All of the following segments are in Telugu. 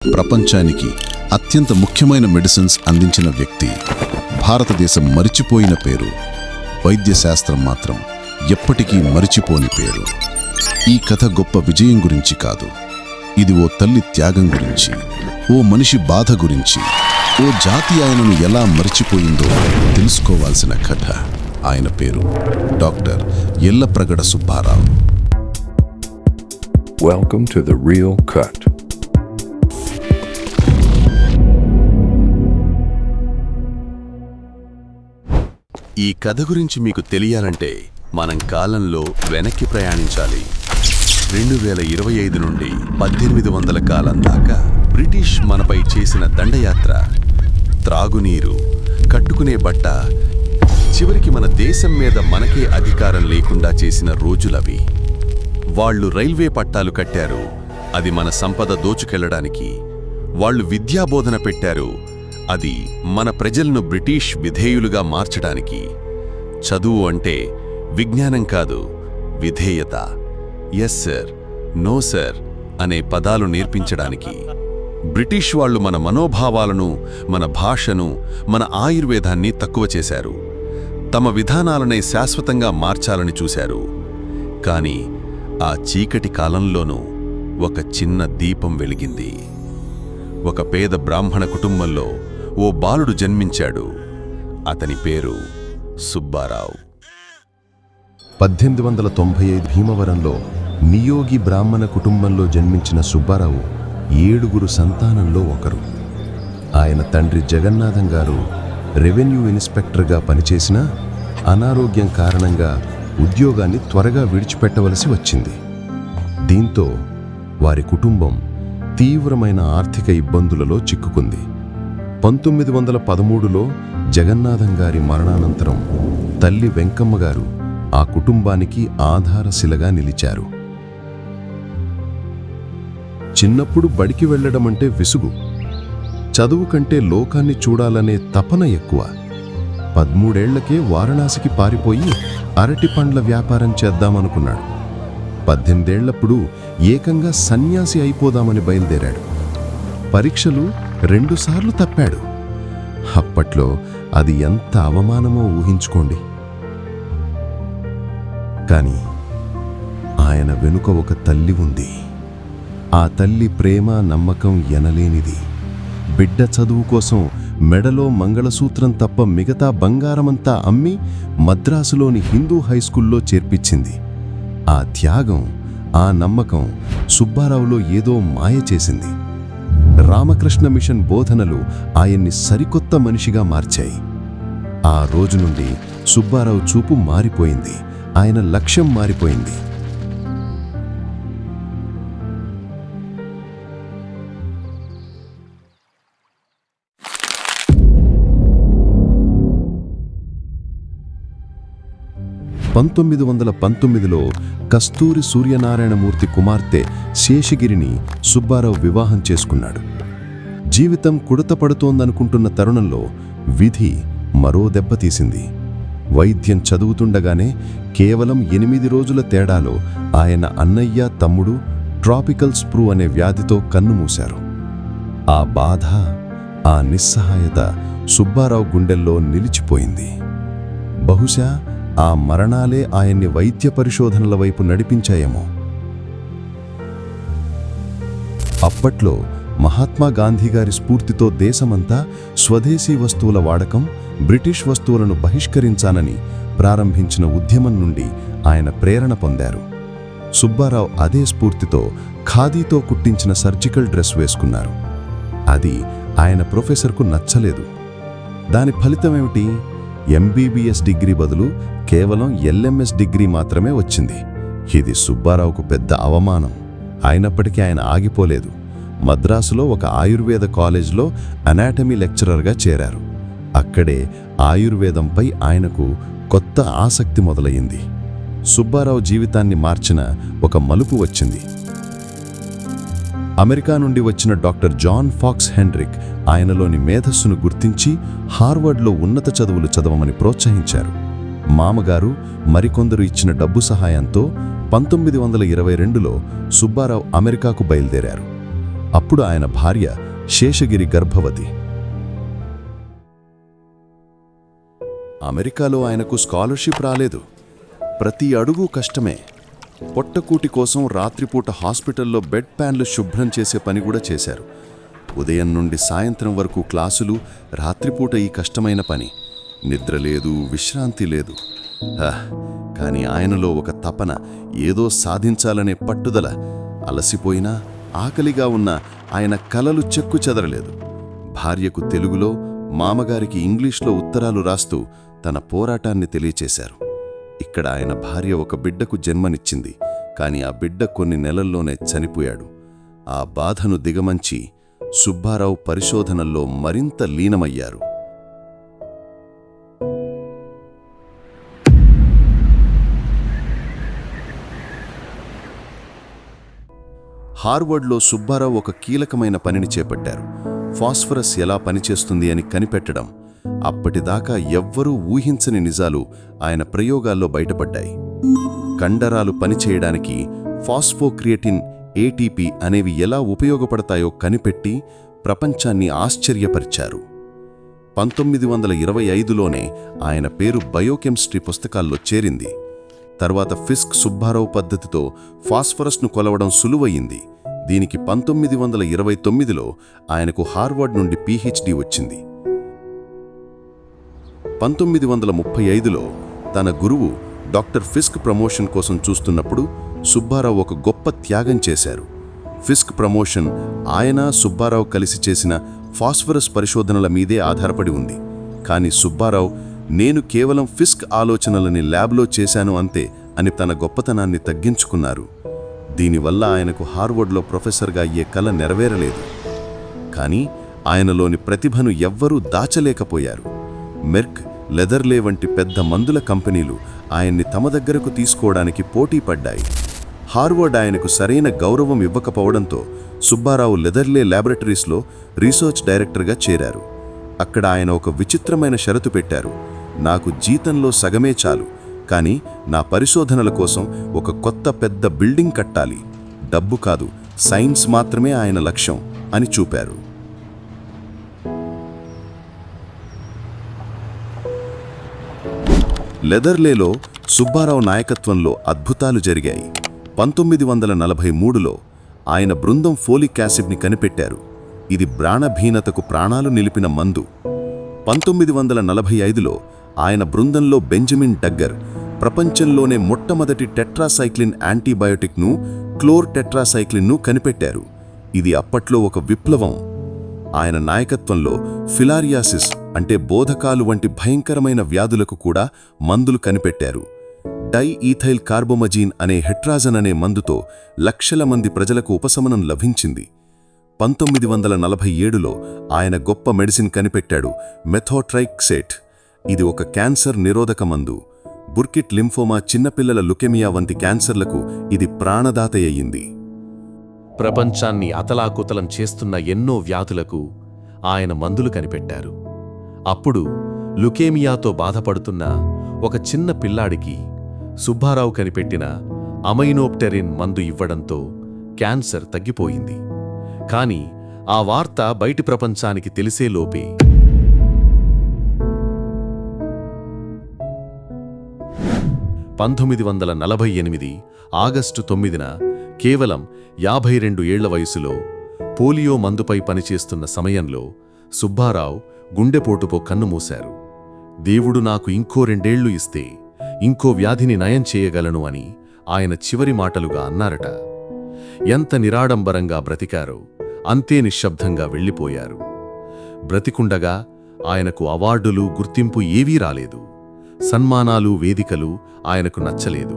ప్రపంచానికి అత్యంత ముఖ్యమైన మెడిసిన్స్ అందించిన వ్యక్తి. భారతదేశం మరిచిపోయిన పేరు. వైద్యశాస్త్రం మాత్రం ఎప్పటికీ మరిచిపోని పేరు. ఈ కథ గొప్ప విజయం గురించి కాదు. ఇది ఓ తల్లి త్యాగం గురించి, ఓ మనిషి బాధ గురించి, ఓ జాతి ఆయనను ఎలా మరిచిపోయిందో తెలుసుకోవాల్సిన కథ. ఆయన పేరు doctor Yellapragada Subbarao. Welcome to The Real Cut. ఈ కథ గురించి మీకు తెలియాలంటే మనం కాలంలో వెనక్కి ప్రయాణించాలి. 2025 నుండి 1800 కాలం దాకా బ్రిటిష్ మనపై చేసిన దండయాత్ర, త్రాగునీరు, కట్టుకునే బట్ట, చివరికి మన దేశం మీద మనకే అధికారం లేకుండా చేసిన రోజులవి. వాళ్ళు రైల్వే పట్టాలు కట్టారు, అది మన సంపద దోచుకెళ్లడానికి. వాళ్ళు విద్యాబోధన పెట్టారు, అది మన ప్రజలను బ్రిటిష్ విధేయులుగా మార్చడానికి. చదువు అంటే విజ్ఞానం కాదు, విధేయత. ఎస్ సర్, నో సర్ అనే పదాలు నేర్పించడానికి. బ్రిటిష్ వాళ్ళు మన మనోభావాలను, మన భాషను, మన ఆయుర్వేదాన్ని తక్కువ చేశారు. తమ విధానాలనే శాశ్వతంగా మార్చాలని చూశారు. కానీ ఆ చీకటి కాలంలోనూ ఒక చిన్న దీపం వెలిగింది. ఒక పేద బ్రాహ్మణ కుటుంబంలో ఓ బాలుడు జన్మించాడు. అతని పేరు సుబ్బారావు. 1895 భీమవరంలో నియోగి బ్రాహ్మణ కుటుంబంలో జన్మించిన సుబ్బారావు 7 సంతానంలో ఒకరు. ఆయన తండ్రి జగన్నాథం గారు రెవెన్యూ ఇన్స్పెక్టర్గా పనిచేసినా అనారోగ్యం కారణంగా ఉద్యోగాన్ని త్వరగా విడిచిపెట్టవలసి వచ్చింది. దీంతో వారి కుటుంబం తీవ్రమైన ఆర్థిక ఇబ్బందులలో చిక్కుకుంది. 1913లో జగన్నాథం గారి మరణానంతరం తల్లి వెంకమ్మ గారు ఆ కుటుంబానికి ఆధారశిలగా నిలిచారు. చిన్నప్పుడు బడికి వెళ్లడమంటే విసుగు, చదువు కంటే లోకాన్ని చూడాలనే తపన ఎక్కువ. 13 ఏళ్లకే వారణాసికి పారిపోయి అరటి పండ్ల వ్యాపారం చేద్దామనుకున్నాడు. 18 ఏళ్లప్పుడు ఏకంగా సన్యాసి అయిపోదామని బయలుదేరాడు. పరీక్షలు 2 సార్లు తప్పాడు. అప్పట్లో అది ఎంత అవమానమో ఊహించుకోండి. కానీ ఆయన వెనుక ఒక తల్లి ఉంది. ఆ తల్లి ప్రేమ, నమ్మకం ఎనలేనిది. బిడ్డ చదువు కోసం మెడలో మంగళసూత్రం తప్ప మిగతా బంగారమంతా అమ్మి మద్రాసులోని హిందూ హైస్కూల్లో చేర్పించింది. ఆ త్యాగం, ఆ నమ్మకం సుబ్బారావులో ఏదో మాయ చేసింది. రామకృష్ణ మిషన్ బోధనలు ఆయన్ని సరికొత్త మనిషిగా మార్చాయి. ఆ రోజు నుండి సుబ్బారావు చూపు మారిపోయింది. ఆయన లక్ష్యం మారిపోయింది. లో కస్తూరి సూర్యనారాయణమూర్తి కుమార్తె శేషగిరిని సుబ్బారావు వివాహం చేసుకున్నాడు. జీవితం కుడతపడుతోందనుకుంటున్న తరుణంలో విధి మరో దెబ్బతీసింది. వైద్యం చదువుతుండగానే కేవలం 8 రోజుల తేడాలో ఆయన అన్నయ్య, తమ్ముడు ట్రాపికల్ స్ప్రూ అనే వ్యాధితో కన్నుమూశారు. ఆ బాధ, ఆ నిస్సహాయత సుబ్బారావు గుండెల్లో నిలిచిపోయింది. బహుశా ఆ మరణాలే ఆయన్ని వైద్య పరిశోధనల వైపు నడిపించాయేమో. అప్పట్లో మహాత్మా గాంధీగారి స్ఫూర్తితో దేశమంతా స్వదేశీ వస్తువుల వాడకం, బ్రిటిష్ వస్తువులను బహిష్కరించానని ప్రారంభించిన ఉద్యమం నుండి ఆయన ప్రేరణ పొందారు. సుబ్బారావు అదే స్ఫూర్తితో ఖాదీతో కుట్టించిన సర్జికల్ డ్రెస్ వేసుకున్నారు. అది ఆయన ప్రొఫెసర్కు నచ్చలేదు. దాని ఫలితమేమిటి? MBBS డిగ్రీ బదులు కేవలం LMS డిగ్రీ మాత్రమే వచ్చింది. ఇది సుబ్బారావుకు పెద్ద అవమానం. అయినప్పటికీ ఆయన ఆగిపోలేదు. మద్రాసులో ఒక ఆయుర్వేద కాలేజ్లో అనాటమీ లెక్చరర్గా చేరారు. అక్కడే ఆయుర్వేదంపై ఆయనకు కొత్త ఆసక్తి మొదలయ్యింది. సుబ్బారావు జీవితాన్ని మార్చిన ఒక మలుపు వచ్చింది. అమెరికా నుండి వచ్చిన డాక్టర్ జాన్ ఫాక్స్ హెన్రిక్ ఆయనలోని మేధస్సును గుర్తించి హార్వర్డ్లో ఉన్నత చదువులు చదవమని ప్రోత్సహించారు. మామగారు మరికొందరు ఇచ్చిన డబ్బు సహాయంతో 1922లో సుబ్బారావు అమెరికాకు బయలుదేరారు. అప్పుడు ఆయన భార్య శేషగిరి గర్భవతి. అమెరికాలో ఆయనకు స్కాలర్షిప్ రాలేదు. ప్రతి అడుగు కష్టమే. పొట్టకూటి కోసం రాత్రిపూట హాస్పిటల్లో బెడ్ ప్యాన్లు శుభ్రం చేసే పని కూడా చేశారు. ఉదయం నుండి సాయంత్రం వరకు క్లాసులు, రాత్రిపూట ఈ కష్టమైన పని. నిద్ర లేదు, విశ్రాంతి లేదు. కానీ ఆయనలో ఒక తపన, ఏదో సాధించాలనే పట్టుదల. అలసిపోయినా, ఆకలిగా ఉన్న ఆయన కలలు చెక్కు చెదరలేదు. భార్యకు తెలుగులో, మామగారికి ఇంగ్లీష్లో ఉత్తరాలు రాస్తూ తన పోరాటాన్ని తెలియచేశారు. ఇక్కడ ఆయన భార్య ఒక బిడ్డకు జన్మనిచ్చింది. కాని ఆ బిడ్డ కొన్ని నెలల్లోనే చనిపోయాడు. ఆ బాధను దిగమంచి సుబ్బారావు పరిశోధనల్లో మరింత లీనమయ్యారు. హార్వర్డ్లో సుబ్బారావు ఒక కీలకమైన పనిని చేపట్టారు. ఫాస్ఫరస్ ఎలా పనిచేస్తుంది అని కనిపెట్టడం. అప్పటిదాకా ఎవ్వరూ ఊహించని నిజాలు ఆయన ప్రయోగాల్లో బయటపడ్డాయి. కండరాలు పనిచేయడానికి ఫాస్ఫోక్రియేటిన్, ఏటీపీ అనేవి ఎలా ఉపయోగపడతాయో కనిపెట్టి ప్రపంచాన్ని ఆశ్చర్యపరిచారు. 1925లోనే ఆయన పేరు బయోకెమిస్ట్రీ పుస్తకాల్లో చేరింది. తర్వాత ఫిస్క్ సుబ్బారావు పద్ధతితో ఫాస్ఫరస్ను కొలవడం సులువయింది. దీనికి 1929లో ఆయనకు హార్వర్డ్ నుండి పీహెచ్డీ వచ్చింది. 1935లో తన గురువు డాక్టర్ ఫిస్క్ ప్రమోషన్ కోసం చూస్తున్నప్పుడు సుబ్బారావు ఒక గొప్ప త్యాగం చేశారు. ఫిస్క్ ప్రమోషన్ ఆయన, సుబ్బారావు కలిసి చేసిన ఫాస్ఫరస్ పరిశోధనల మీదే ఆధారపడి ఉంది. కానీ సుబ్బారావు, నేను కేవలం ఫిస్క్ ఆలోచనలని ల్యాబ్లో చేశాను అంతే అని తన గొప్పతనాన్ని తగ్గించుకున్నారు. దీనివల్ల ఆయనకు హార్వర్డ్లో ప్రొఫెసర్గా అయ్యే కల నెరవేరలేదు. కానీ ఆయనలోని ప్రతిభను ఎవ్వరూ దాచలేకపోయారు. మెర్క్, లెదర్లే వంటి పెద్ద మందుల కంపెనీలు ఆయన్ని తమ దగ్గరకు తీసుకోవడానికి పోటీ పడ్డాయి. హార్వర్డ్ ఆయనకు సరైన గౌరవం ఇవ్వకపోవడంతో సుబ్బారావు లెదర్లే ల్యాబొరేటరీస్లో రీసెర్చ్ డైరెక్టర్గా చేరారు. అక్కడ ఆయన ఒక విచిత్రమైన షరతు పెట్టారు. నాకు జీతంలో సగమే చాలు, కానీ నా పరిశోధనల కోసం ఒక కొత్త పెద్ద బిల్డింగ్ కట్టాలి. డబ్బు కాదు, సైన్స్ మాత్రమే ఆయన లక్ష్యం అని చూపారు. లెదర్లేలో సుబ్బారావు నాయకత్వంలో అద్భుతాలు జరిగాయి. 1943లో ఆయన బృందం ఫోలిక్ యాసిడ్ని కనిపెట్టారు. ఇది ప్రాణహీనతకు ప్రాణాలు నిలిపిన మందు. 1945లో ఆయన బృందంలో బెంజమిన్ డగ్గర్ ప్రపంచంలోనే మొట్టమొదటి టెట్రాసైక్లిన్ యాంటీబయోటిక్ను, క్లోర్ టెట్రాసైక్లిన్ను కనిపెట్టారు. ఇది అప్పట్లో ఒక విప్లవం. ఆయన నాయకత్వంలో ఫిలారియాసిస్ అంటే బోధకాలు వంటి భయంకరమైన వ్యాధులకు కూడా మందులు కనిపెట్టారు. డైఈథైల్ కార్బోమజీన్ అనే హెట్రాజన్ అనే మందుతో లక్షల మంది ప్రజలకు ఉపశమనం లభించింది. 1947లో ఆయన గొప్ప మెడిసిన్ కనిపెట్టాడు, మెథోట్రైక్సేట్. ఇది ఒక క్యాన్సర్ నిరోధక మందు. బుర్కిట్ లింఫోమా, చిన్నపిల్లల లుకెమియా వంటి క్యాన్సర్లకు ఇది ప్రాణదాత అయ్యింది. ప్రపంచాన్ని అతలాకుతలం చేస్తున్న ఎన్నో వ్యాధులకు ఆయన మందులు కనిపెట్టారు. అప్పుడు లుకేమియాతో బాధపడుతున్న ఒక చిన్న పిల్లాడికి సుబ్బారావు కనిపెట్టిన అమైనోప్టెరిన్ మందు ఇవ్వడంతో క్యాన్సర్ తగ్గిపోయింది. కాని ఆ వార్త బయటి ప్రపంచానికి తెలిసేలోపే 1948 ఆగస్టు 9న కేవలం 52 ఏళ్ల వయసులో పోలియో మందుపై పనిచేస్తున్న సమయంలో సుబ్బారావు గుండెపోటుతో కన్నుమూశారు. దేవుడు నాకు ఇంకో 2 ఏళ్లు ఇస్తే ఇంకో వ్యాధిని నయం చేయగలను అని ఆయన చివరి మాటలుగా అన్నారట. ఎంత నిరాడంబరంగా బ్రతికారో అంతే నిశ్శబ్దంగా వెళ్ళిపోయారు. బ్రతికుండగా ఆయనకు అవార్డులు, గుర్తింపు ఏవీ రాలేదు. సన్మానాలు, వేదికలు ఆయనకు నచ్చలేదు.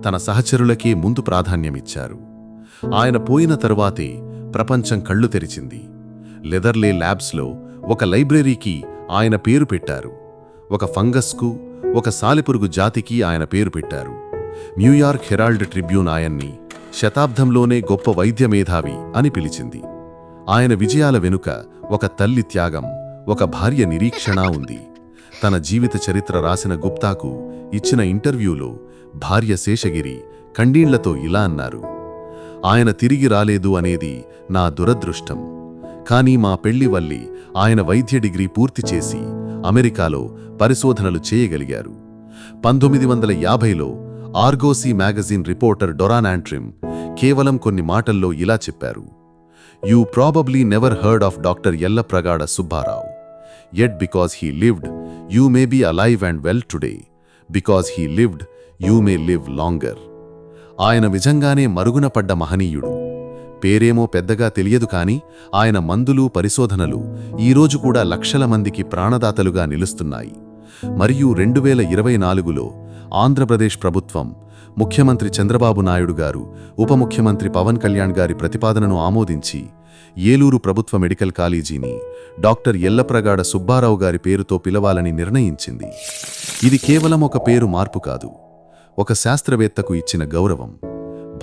తన సహచరులకే ముందు ప్రాధాన్యమిచ్చారు. ఆయన పోయిన తరువాతే ప్రపంచం కళ్ళు తెరిచింది. లెదర్లే ల్యాబ్స్లో ఒక లైబ్రరీకి ఆయన పేరు పెట్టారు. ఒక ఫంగస్కు, ఒక సాలెపురుగు జాతికి ఆయన పేరు పెట్టారు. న్యూయార్క్ హెరాల్డ్ ట్రిబ్యూన్ ఆయన్ని శతాబ్దంలోనే గొప్ప వైద్య మేధావి అని పిలిచింది. ఆయన విజయాల వెనుక ఒక తల్లి త్యాగం, ఒక భార్య నిరీక్షణ ఉంది. తన జీవిత చరిత్ర రాసిన గుప్తాకు ఇచ్చిన ఇంటర్వ్యూలో భార్య శేషగిరి కన్నీళ్లతో ఇలా అన్నారు: ఆయన తిరిగి రాలేదు అనేది నా దురదృష్టం. కానీ మా పెళ్లి వల్లి ఆయన వైద్య డిగ్రీ పూర్తి చేసి అమెరికాలో పరిశోధనలు చేయగలిగారు. 1950లో ఆర్గోసీ మ్యాగజైన్ రిపోర్టర్ డొరాన్ యాంట్రిమ్ కేవలం కొన్ని మాటల్లో ఇలా చెప్పారు: "you probably never heard of doctor Yellapragada Subbarao. Yet because he lived, you may be alive and well today. Because he lived, you may live longer." ఆయన నిజంగానే మరుగున పడ్డ మహనీయుడు. పేరేమో పెద్దగా తెలియదు కానీ ఆయన మందులు పరిశోధనలు ఈరోజు కూడా లక్షల మందికి ప్రాణదాతలుగా నిలుస్తున్నాయి. మరియు 2024లో ఆంధ్రప్రదేశ్ ప్రభుత్వం, ముఖ్యమంత్రి చంద్రబాబు నాయుడు గారు, ఉప ముఖ్యమంత్రి పవన్ కళ్యాణ్ గారి ప్రతిపాదనను ఆమోదించి ఏలూరు ప్రభుత్వ మెడికల్ కాలేజీని డాక్టర్ యల్లప్రగాడ సుబ్బారావు గారి పేరుతో పిలవాలని నిర్ణయించింది. ఇది కేవలం ఒక పేరు మార్పు కాదు, ఒక శాస్త్రవేత్తకు ఇచ్చిన గౌరవం,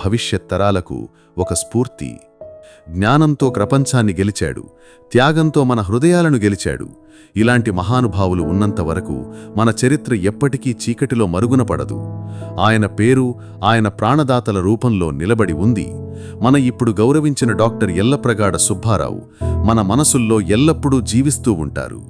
భవిష్యత్ తరాలకు ఒక స్ఫూర్తి. జ్ఞానంతో ప్రపంచాన్ని గెలిచాడు, త్యాగంతో మన హృదయాలను గెలిచాడు. ఇలాంటి మహానుభావులు ఉన్నంత వరకు మన చరిత్ర ఎప్పటికీ చీకటిలో మరుగున పడదు. ఆయన పేరు ఆయన ప్రాణదాతల రూపంలో నిలబడి ఉంది. మన ఇప్పుడు గౌరవించిన డాక్టర్ యల్లప్రగాడ సుబ్బారావు మన మనసుల్లో ఎల్లప్పుడూ జీవిస్తూ ఉంటారు.